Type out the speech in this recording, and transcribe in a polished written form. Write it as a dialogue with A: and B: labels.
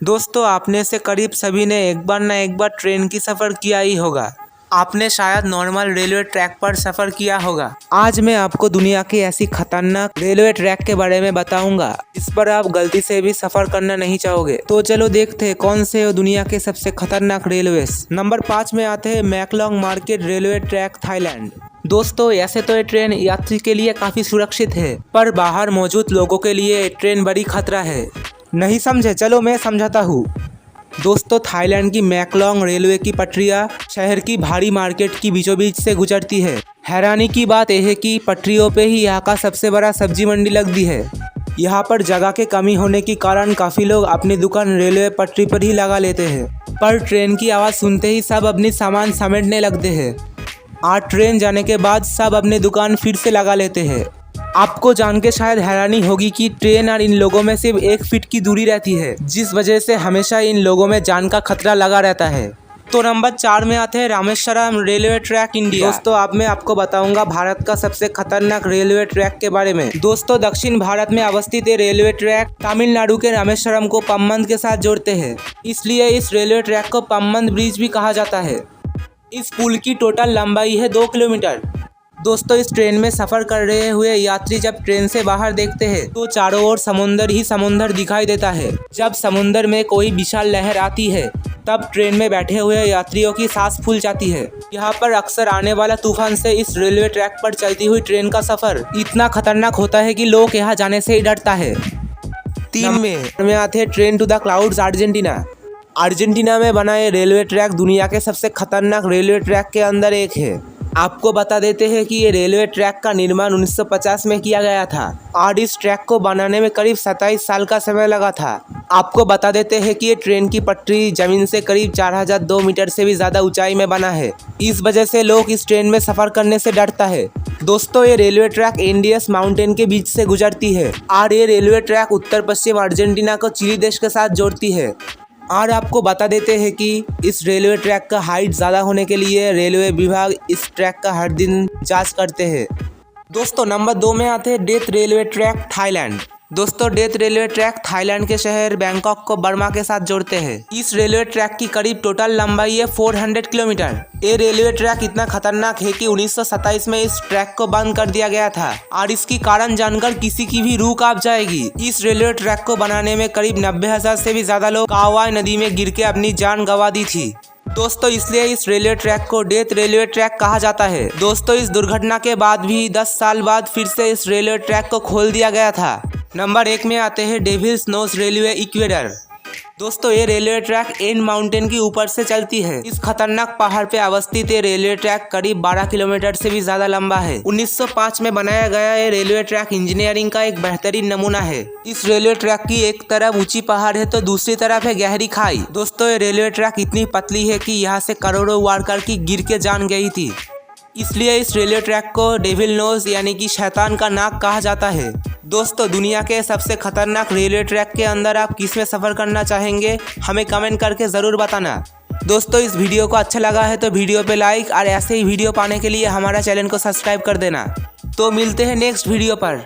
A: दोस्तों आपने से करीब सभी ने एक बार न एक बार ट्रेन की सफ़र किया ही होगा। आपने शायद नॉर्मल रेलवे ट्रैक पर सफ़र किया होगा। आज मैं आपको दुनिया की ऐसी खतरनाक रेलवे ट्रैक के बारे में बताऊंगा जिस पर आप गलती से भी सफ़र करना नहीं चाहोगे। तो चलो देखते हैं कौन से दुनिया के सबसे खतरनाक रेलवे। नंबर 5 में आते हैं मैकलोंग मार्केट रेलवे ट्रैक, थाईलैंड। दोस्तों ऐसे तो ये ट्रेन यात्री के लिए काफ़ी सुरक्षित है, पर बाहर मौजूद लोगों के लिए ये ट्रेन बड़ी खतरा है। नहीं समझे? चलो मैं समझाता हूँ। दोस्तों थाईलैंड की मैकलोंग रेलवे की पटरियाँ शहर की भारी मार्केट की बीचों बीच से गुजरती है। हैरानी की बात यह है कि पटरियों पे ही यहाँ का सबसे बड़ा सब्जी मंडी लगती है। यहाँ पर जगह की कमी होने के कारण काफ़ी लोग अपनी दुकान रेलवे पटरी पर ही लगा लेते हैं, पर ट्रेन की आवाज़ सुनते ही सब अपनी सामान समेटने लगते हैं। आज ट्रेन जाने के बाद सब अपनी दुकान फिर से लगा लेते हैं। आपको जान के शायद हैरानी होगी कि ट्रेन और इन लोगों में सिर्फ 1 फीट की दूरी रहती है, जिस वजह से हमेशा इन लोगों में जान का खतरा लगा रहता है। तो नंबर 4 में आते हैं रामेश्वरम रेलवे ट्रैक, इंडिया। दोस्तों अब मैं आपको बताऊंगा भारत का सबसे खतरनाक रेलवे ट्रैक के बारे में। दोस्तों दक्षिण भारत में अवस्थित ये रेलवे ट्रैक तमिलनाडु के रामेश्वरम को पम्बन के साथ जोड़ते हैं, इसलिए इस रेलवे ट्रैक को पम्बन ब्रिज भी कहा जाता है। इस पुल की टोटल लंबाई है 2 किलोमीटर। दोस्तों इस ट्रेन में सफ़र कर रहे हुए यात्री जब ट्रेन से बाहर देखते हैं तो चारों ओर समुंदर ही समुंदर दिखाई देता है। जब समुंदर में कोई विशाल लहर आती है तब ट्रेन में बैठे हुए यात्रियों की सांस फूल जाती है। यहाँ पर अक्सर आने वाला तूफान से इस रेलवे ट्रैक पर चलती हुई ट्रेन का सफ़र इतना खतरनाक होता है कि लोग यहाँ जाने से ही डरता है। 3 में आते हैं train to the clouds, Argentina. Argentina में बना ये रेलवे ट्रैक दुनिया के सबसे खतरनाक रेलवे ट्रैक के अंदर एक है। आपको बता देते हैं कि ये रेलवे ट्रैक का निर्माण 1950 में किया गया था और इस ट्रैक को बनाने में करीब 27 साल का समय लगा था। आपको बता देते हैं कि ये ट्रेन की पटरी जमीन से करीब 4002 मीटर से भी ज़्यादा ऊंचाई में बना है। इस वजह से लोग इस ट्रेन में सफ़र करने से डरता है। दोस्तों ये रेलवे ट्रैक एंडीज माउंटेन के बीच से गुजरती है और ये रेलवे ट्रैक उत्तर पश्चिम अर्जेंटीना को चिली देश के साथ जोड़ती है। और आपको बता देते हैं कि इस रेलवे ट्रैक का हाइट ज़्यादा होने के लिए रेलवे विभाग इस ट्रैक का हर दिन जांच करते हैं। दोस्तों नंबर 2 में आते हैं डेथ रेलवे ट्रैक, थाईलैंड। दोस्तों डेथ रेलवे ट्रैक थाईलैंड के शहर बैंकॉक को बर्मा के साथ जोड़ते हैं। इस रेलवे ट्रैक की करीब टोटल लंबाई है 400 किलोमीटर। ये रेलवे ट्रैक इतना खतरनाक है कि 1927 में इस ट्रैक को बंद कर दिया गया था और इसकी कारण जानकर किसी की भी रूह कांप जाएगी। इस रेलवे ट्रैक को बनाने में करीब 90,000 से भी ज्यादा लोग कावाई नदी में गिर के अपनी जान गंवा दी थी। दोस्तों इसलिए इस रेलवे ट्रैक को डेथ रेलवे ट्रैक कहा जाता है। दोस्तों इस दुर्घटना के बाद भी 10 साल बाद फिर से इस रेलवे ट्रैक को खोल दिया गया था। नंबर 1 में आते हैं डेविल्स नोज रेलवे, इक्वेडर। दोस्तों ये रेलवे ट्रैक एन माउंटेन के ऊपर से चलती है। इस खतरनाक पहाड़ पे अवस्थित ये रेलवे ट्रैक करीब 12 किलोमीटर से भी ज्यादा लंबा है। 1905 में बनाया गया ये रेलवे ट्रैक इंजीनियरिंग का एक बेहतरीन नमूना है। इस रेलवे ट्रैक की एक तरफ ऊंची पहाड़ है तो दूसरी तरफ है गहरी खाई। दोस्तों ये रेलवे ट्रैक इतनी पतली है कि यहाँ से करोड़ों वर्कर की गिर के जान गई थी। इसलिए इस रेलवे ट्रैक को डेविल नोज यानी कि शैतान का नाक कहा जाता है। दोस्तों दुनिया के सबसे खतरनाक रेलवे ट्रैक के अंदर आप किस में सफ़र करना चाहेंगे हमें कमेंट करके ज़रूर बताना। दोस्तों इस वीडियो को अच्छा लगा है तो वीडियो पे लाइक और ऐसे ही वीडियो पाने के लिए हमारा चैनल को सब्सक्राइब कर देना। तो मिलते हैं नेक्स्ट वीडियो पर।